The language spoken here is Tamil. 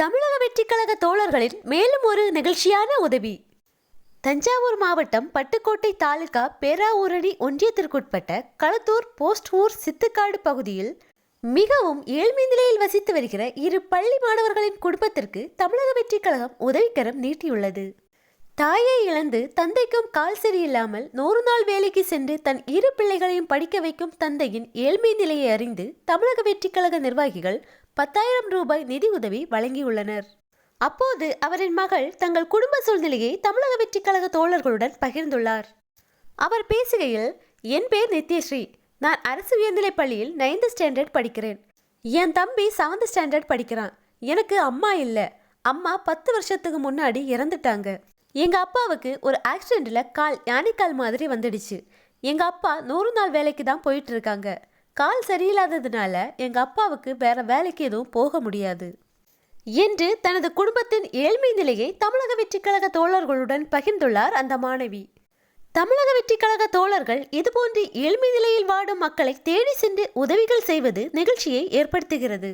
தமிழக வெற்றிக் கழக தோழர்களின் மேலும் ஒரு நெகிழ்ச்சியான உதவி. தஞ்சாவூர் மாவட்டம் பட்டுக்கோட்டை தாலுகா பேராவூரணி ஒன்றியத்திற்குட்பட்ட களத்தூர் போஸ்ட் ஊர் சித்துக்காடு பகுதியில் மிகவும் ஏழ்மை நிலையில் வசித்து வருகிற 2 பள்ளி மாணவர்களின் குடும்பத்திற்கு தமிழக வெற்றிக் கழகம் உதவிக்கரம் நீட்டியுள்ளது. தாயை இழந்து தந்தைக்கும் கால் சரியில்லாமல் 100 நாள் வேலைக்கு சென்று தன் 2 பிள்ளைகளையும் படிக்க வைக்கும் தந்தையின் ஏழ்மை நிலையை அறிந்து தமிழக வெற்றிக் கழக நிர்வாகிகள் 10,000 ரூபாய் நிதி உதவி வழங்கியுள்ளனர். அப்போது அவரின் மகள் தங்கள் குடும்ப சூழ்நிலையை தமிழக வெற்றிக் கழக தோழர்களுடன் பகிர்ந்துள்ளார். அவர் பேசுகையில், என் பேர் நித்யஸ்ரீ. நான் அரசு உயர்நிலைப் பள்ளியில் 9th ஸ்டாண்டர்ட் படிக்கிறேன். என் தம்பி 7th ஸ்டாண்டர்ட் படிக்கிறான். எனக்கு அம்மா இல்லை. அம்மா 10 வருஷத்துக்கு முன்னாடி இறந்துட்டாங்க. எங்க அப்பாவுக்கு ஒரு ஆக்சிடென்ட்ல கால் யானைக்கால் மாதிரி வந்துடுச்சு. எங்க அப்பா 100 நாள் வேலைக்கு தான் போயிட்டு இருக்காங்க. கால் சரியில்லாததுனால எங்க அப்பாவுக்கு வேற வேலைக்கு எதுவும் போக முடியாது என்று தனது குடும்பத்தின் ஏழ்மை நிலையை தமிழக வெற்றிக் கழக தோழர்களுடன் பகிர்ந்துள்ளார் அந்த மாணவி. தமிழக வெற்றிக் கழக தோழர்கள் இதுபோன்று ஏழ்மை நிலையில் வாடும் மக்களை தேடி சென்று உதவிகள் செய்வது நிகழ்ச்சியை ஏற்படுத்துகிறது.